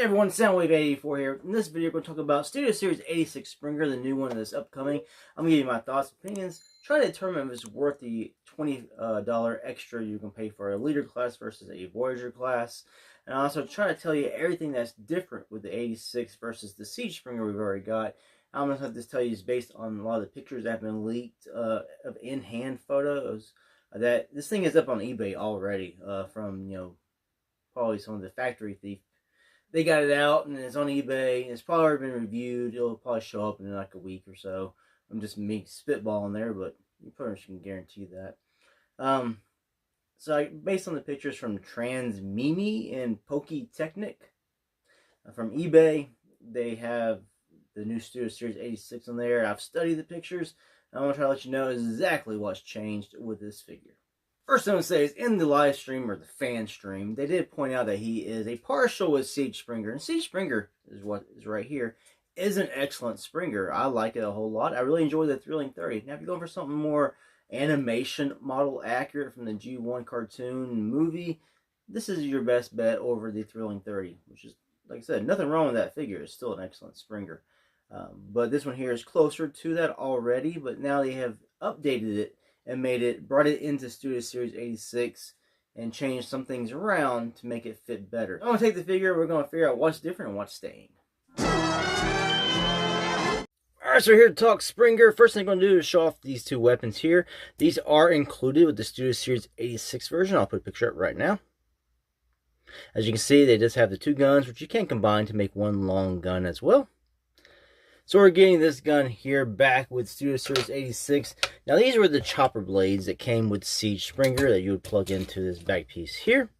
Hey everyone, Soundwave84 here. In this video, we're going to talk about Studio Series 86 Springer, the new one that's upcoming. I'm going to give you my thoughts and opinions, try to determine if it's worth the $20 extra you can pay for a leader class versus a Voyager class. And I also try to tell you everything that's different with the 86 versus the Siege Springer we've already got. I'm going to have to tell you is based on a lot of the pictures that have been leaked of in-hand photos. That this thing is up on eBay already from, probably some of the factory thief. They got it out and it's on eBay. It's probably already been reviewed. It'll probably show up in like a week or so. I'm just me spitballing there, but you pretty much can guarantee that. Based on the pictures from Transmimi and Poketechnic from eBay, they have the new Studio Series 86 on there. I've studied the pictures. I want to try to let you know exactly what's changed with this figure. First thing I want to say is in the live stream or the fan stream, they did point out that he is a partial with Siege Springer. And Siege Springer is what is right here, is an excellent Springer. I like it a whole lot. I really enjoy the Thrilling 30. Now if you're going for something more animation model accurate from the G1 cartoon movie, this is your best bet over the Thrilling 30, which is, like I said, nothing wrong with that figure. It's still an excellent Springer. But this one here is closer to that already, but now they have updated it and brought it into Studio Series 86 and changed some things around to make it fit better. I'm going to take the figure, we're going to figure out what's different and what's staying. Alright, so we're here to talk Springer. First thing I'm going to do is show off these two weapons here. These are included with the Studio Series 86 version. I'll put a picture up right now. As you can see, they just have the two guns, which you can combine to make one long gun as well. So we're getting this gun here back with Studio Series 86. Now these were the chopper blades that came with Siege Springer that you would plug into this back piece here.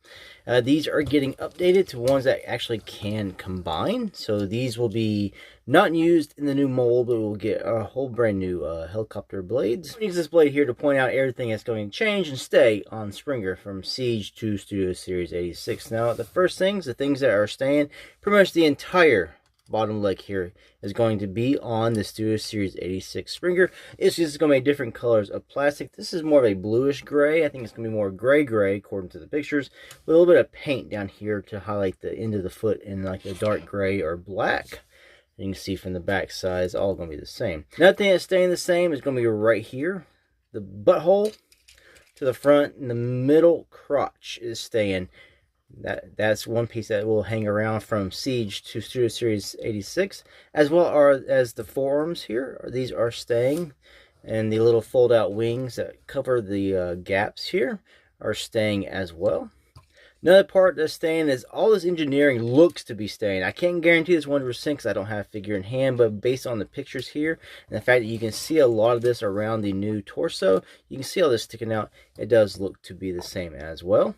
These are getting updated to ones that actually can combine. So these will be not used in the new mold, but we'll get a whole brand new helicopter blades. I use this blade here to point out everything that's going to change and stay on Springer from Siege to Studio Series 86. Now the things that are staying, pretty much the entire bottom leg here is going to be on the Studio Series 86 Springer. It's just going to be different colors of plastic. This is more of a bluish gray. I think it's going to be more gray according to the pictures, with a little bit of paint down here to highlight the end of the foot in like a dark gray or black. You can see from the back side, it's all going to be the same. Another thing that's staying the same is going to be right here. The butthole to the front and the middle crotch is staying. That's one piece that will hang around from Siege to Studio Series 86, as well as the forearms here. These are staying, and the little fold-out wings that cover the gaps here are staying as well. Another part that's staying is all this engineering looks to be staying. I can't guarantee this 100% because I don't have a figure in hand, but based on the pictures here and the fact that you can see a lot of this around the new torso, you can see all this sticking out. It does look to be the same as well.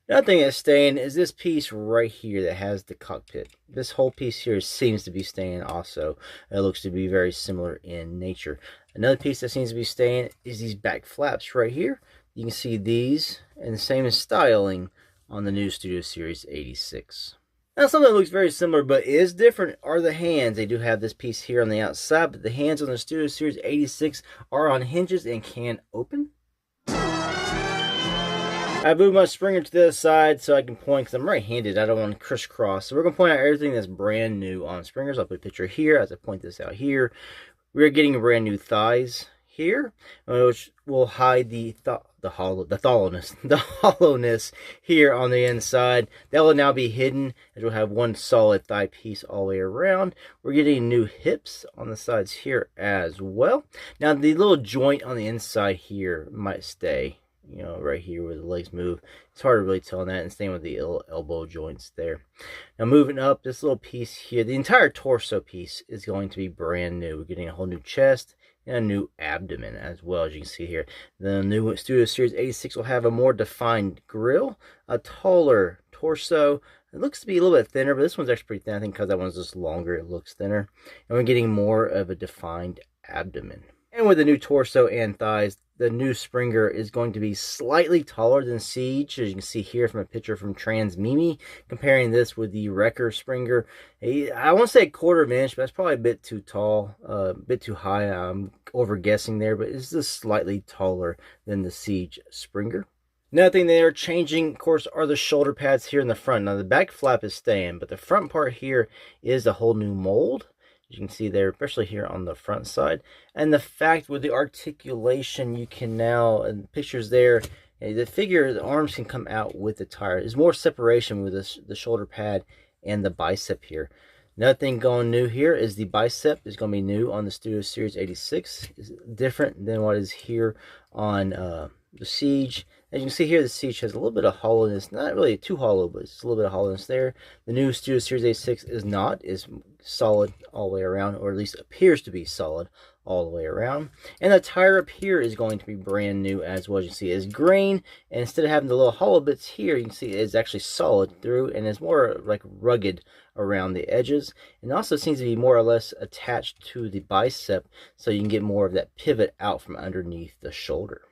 Another thing that's staying is this piece right here that has the cockpit. This whole piece here seems to be staying also. It looks to be very similar in nature. Another piece that seems to be staying is these back flaps right here. You can see these and the same as styling on the new Studio Series 86. Now something that looks very similar but is different are the hands. They do have this piece here on the outside, but the hands on the Studio Series 86 are on hinges and can open. I moved my Springer to the other side so I can point, because I'm right-handed. I don't want to crisscross. So we're going to point out everything that's brand new on Springers. I'll put a picture here as I point this out here. We're getting brand new thighs here, which will hide the hollowness here on the inside. That will now be hidden, as we'll have one solid thigh piece all the way around. We're getting new hips on the sides here as well. Now the little joint on the inside here might stay. Right here where the legs move. It's hard to really tell on that, and same with the elbow joints there. Now moving up, this little piece here, the entire torso piece is going to be brand new. We're getting a whole new chest and a new abdomen as well, as you can see here. The new Studio Series 86 will have a more defined grille, a taller torso. It looks to be a little bit thinner, but this one's actually pretty thin. I think because that one's just longer, it looks thinner. And we're getting more of a defined abdomen. And with the new torso and thighs, the new Springer is going to be slightly taller than Siege, as you can see here from a picture from Transmimi, comparing this with the Wrecker Springer. I won't say a quarter of an inch, but that's probably a bit too tall, a bit too high. I'm over guessing there, but it's just slightly taller than the Siege Springer. Another thing they are changing, of course, are the shoulder pads here in the front. Now, the back flap is staying, but the front part here is a whole new mold. You can see there, especially here on the front side. And the fact with the articulation, you can now, and pictures there, the figure, the arms can come out with the tire. There's more separation with the shoulder pad and the bicep here. Another thing going new here is the bicep is going to be new on the Studio Series 86. It's different than what is here on the Siege. As you can see here, the Siege has a little bit of hollowness. Not really too hollow, but it's a little bit of hollowness there. The new Studio Series 86 is not. It's solid all the way around, or at least appears to be solid all the way around. And the tire up here is going to be brand new as well. As you can see, it's green, and instead of having the little hollow bits here, you can see it's actually solid through, and it's more like rugged around the edges. And it also seems to be more or less attached to the bicep, so you can get more of that pivot out from underneath the shoulder.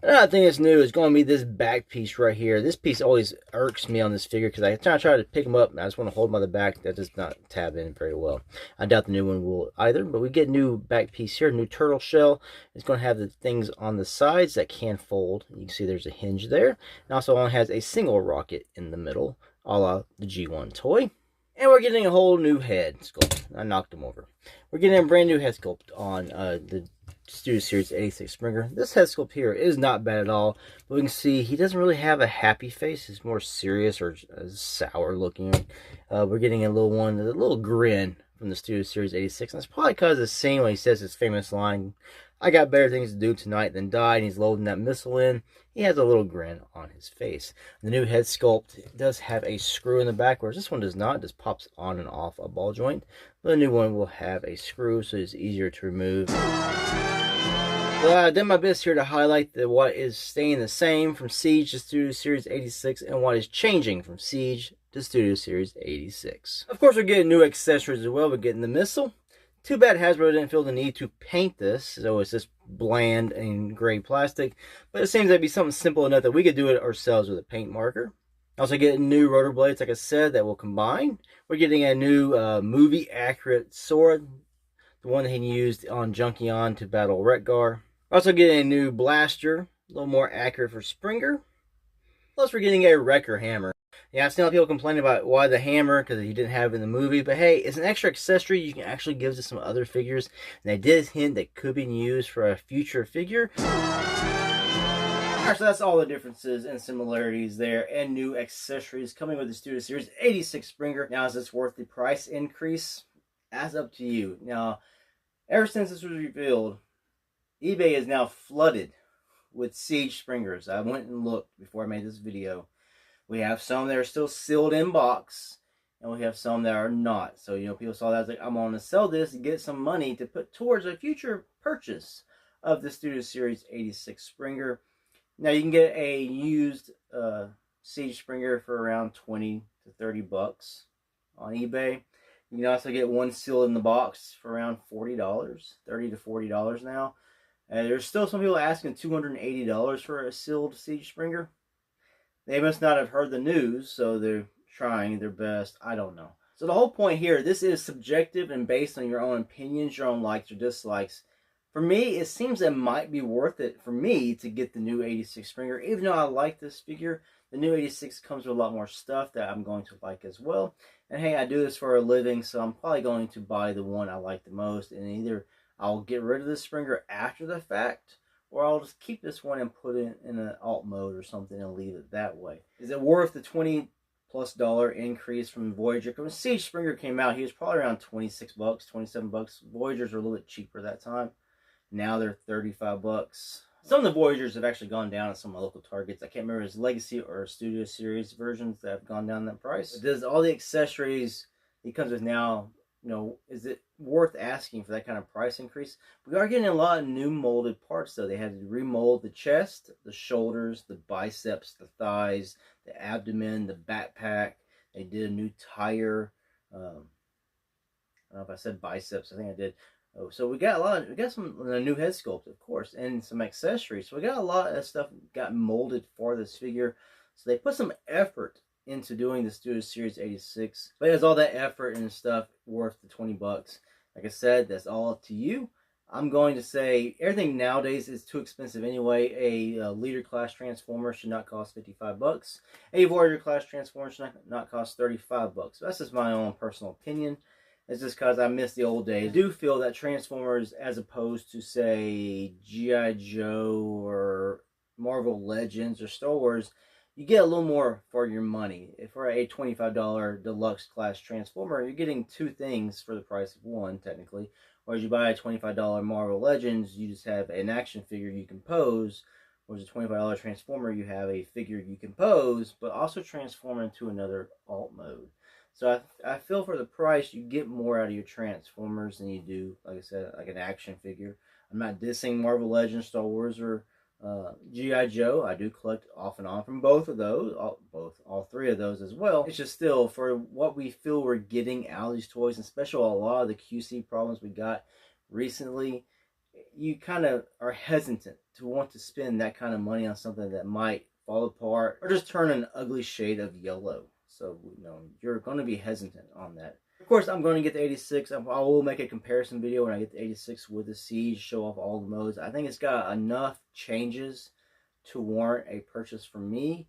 Another thing that's new is going to be this back piece right here. This piece always irks me on this figure because I try to pick them up and I just want to hold them on the back. That does not tab in very well. I doubt the new one will either, but we get a new back piece here, new turtle shell. It's going to have the things on the sides that can fold. You can see there's a hinge there. It also only has a single rocket in the middle, a la the G1 toy. And we're getting a whole new head sculpt. I knocked him over. We're getting a brand new head sculpt on the Studio Series 86 Springer. This head sculpt here is not bad at all. But we can see he doesn't really have a happy face. He's more serious or sour looking. We're getting a little grin from the Studio Series 86. And that's probably because of the scene when he says his famous line, "I got better things to do tonight than die," and he's loading that missile in. He has a little grin on his face. The new head sculpt does have a screw in the back, whereas this one does not. It just pops on and off a ball joint. But the new one will have a screw, so it's easier to remove. Well, I did my best here to highlight what is staying the same from Siege to Studio Series 86 and what is changing from Siege to Studio Series 86. Of course, we're getting new accessories as well. We're getting the missile. Too bad Hasbro didn't feel the need to paint this, so it's just bland and gray plastic. But it seems to be something simple enough that we could do it ourselves with a paint marker. Also getting new rotor blades, like I said, that will combine. We're getting a new movie-accurate sword, the one that he used on Junkion to battle Retgar. Also getting a new blaster, a little more accurate for Springer. Plus we're getting a Wrecker hammer. Yeah, I've seen a lot of people complain about why the hammer, because he didn't have it in the movie. But hey, it's an extra accessory you can actually give to some other figures. And they did hint that could be used for a future figure. Alright, so that's all the differences and similarities there. And new accessories coming with the Studio Series 86 Springer. Now, is this worth the price increase? That's up to you. Now, ever since this was revealed, eBay is now flooded with Siege Springers. I went and looked before I made this video. We have some that are still sealed in box, and we have some that are not. So, you know, people saw that as like, I'm going to sell this and get some money to put towards a future purchase of the Studio Series 86 Springer. Now, you can get a used Siege Springer for around 20 to 30 bucks on eBay. You can also get one sealed in the box for around $40, $30 to $40 now. And there's still some people asking $280 for a sealed Siege Springer. They must not have heard the news, so they're trying their best. I don't know. So the whole point here, this is subjective and based on your own opinions, your own likes or dislikes. For me, it seems it might be worth it for me to get the new 86 Springer. Even though I like this figure, the new 86 comes with a lot more stuff that I'm going to like as well. And hey, I do this for a living, so I'm probably going to buy the one I like the most. And either I'll get rid of the Springer after the fact, or I'll just keep this one and put it in an alt mode or something and leave it that way. Is it worth the $20+ increase from Voyager? Because when Siege Springer came out, he was probably around 26 bucks, 27 bucks. Voyagers were a little bit cheaper that time. Now they're 35 bucks. Some of the Voyagers have actually gone down at some of my local Targets. I can't remember if it's Legacy or Studio Series versions that have gone down that price. But does all the accessories he comes with now, you know, is it worth asking for that kind of price increase? We are getting a lot of new molded parts, though. They had to remold the chest, the shoulders, the biceps, the thighs, the abdomen, the backpack. They did a new tire. I don't know if I said biceps. I think I did. Oh, so we got some new head sculpt, of course, and some accessories. So we got a lot of stuff got molded for this figure. So they put some effort into doing the Studio Series 86. But is all that effort and stuff worth the 20 bucks? Like I said, that's all up to you. I'm going to say everything nowadays is too expensive anyway. A leader class transformer should not cost $55. A warrior class transformer should not cost $35. That's just my own personal opinion. It's just because I miss the old days. I do feel that Transformers, as opposed to, say, G.I. Joe or Marvel Legends or Star Wars, you get a little more for your money. If for a $25 deluxe class Transformer, you're getting two things for the price of one, technically. Whereas you buy a $25 Marvel Legends, you just have an action figure you can pose. Whereas a $25 Transformer, you have a figure you can pose, but also transform into another alt mode. So I feel for the price, you get more out of your Transformers than you do, like I said, like an action figure. I'm not dissing Marvel Legends, Star Wars, or G.I. Joe. I do collect off and on from both of those, all three of those as well. It's just still, for what we feel we're getting out of these toys, and especially a lot of the QC problems we got recently, you kind of are hesitant to want to spend that kind of money on something that might fall apart or just turn an ugly shade of yellow. So, you're going to be hesitant on that. Of course, I'm going to get the 86. I will make a comparison video when I get the 86 with the Siege, show off all the modes. I think it's got enough changes to warrant a purchase for me.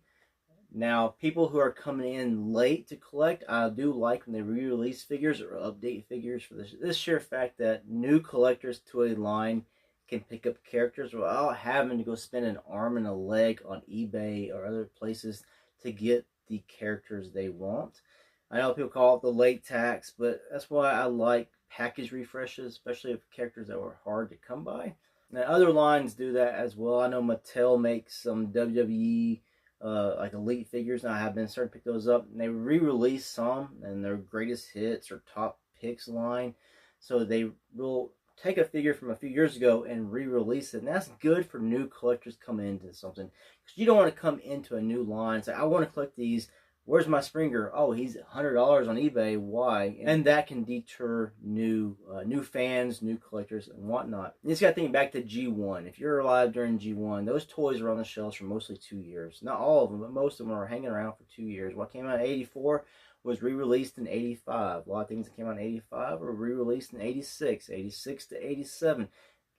Now, people who are coming in late to collect, I do like when they re-release figures or update figures for this sheer fact that new collectors to a line can pick up characters without having to go spend an arm and a leg on eBay or other places to get the characters they want. I know people call it the late tax, but that's why I like package refreshes, especially of characters that were hard to come by. Now, other lines do that as well. I know Mattel makes some WWE like elite figures, and I have been starting to pick those up. And they re-release some and their greatest hits or top picks line, so they will take a figure from a few years ago and re-release it, and that's good for new collectors coming into something, because you don't want to come into a new line and say, I want to collect these. Where's my Springer? Oh, he's $100 on eBay. Why? And that can deter new fans, new collectors, and whatnot. You just got to think back to G1. If you're alive during G1, those toys were on the shelves for mostly 2 years. Not all of them, but most of them were hanging around for 2 years. What came out in '84 was re-released in '85. A lot of things that came out in '85 were re-released in '86, '86 to '87.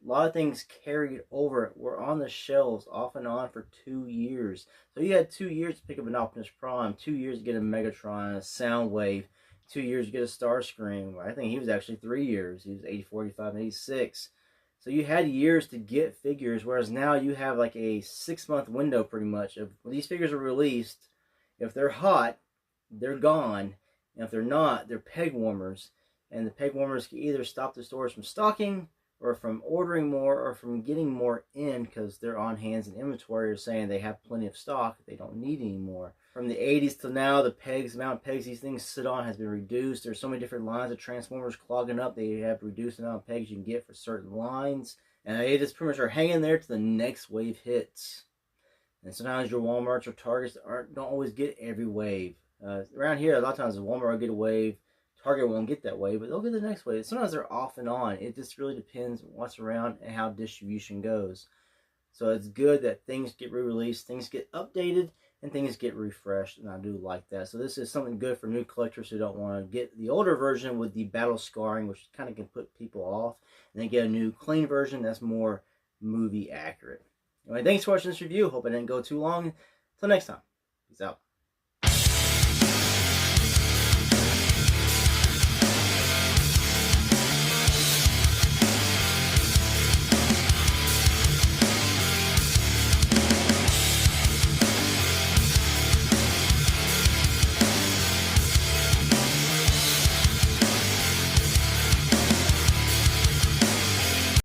A lot of things carried over, were on the shelves off and on for 2 years. So you had 2 years to pick up an Optimus Prime, 2 years to get a Megatron, a Soundwave, 2 years to get a Starscream. I think he was actually 3 years. He was 84, 85, and 86. So you had years to get figures, whereas now you have like a 6-month window pretty much of when these figures are released. If they're hot, they're gone. And if they're not, they're peg warmers. And the peg warmers can either stop the stores from stocking, or from ordering more, or from getting more in because they're on hands and inventory, or saying they have plenty of stock, they don't need any more. From the 80s to now, the amount of pegs these things sit on has been reduced. There's so many different lines of Transformers clogging up. They have reduced the amount of pegs you can get for certain lines. And they just pretty much are hanging there to the next wave hits. And sometimes your Walmarts or Targets don't always get every wave. Around here, a lot of times the Walmart will get a wave. Target won't get that way, but they'll get the next wave. Sometimes they're off and on. It just really depends what's around and how distribution goes. So it's good that things get re-released, things get updated, and things get refreshed, and I do like that. So this is something good for new collectors who don't want to get the older version with the battle scarring, which kind of can put people off, and then get a new clean version that's more movie accurate. Anyway, thanks for watching this review. Hope I didn't go too long. Until next time, peace out.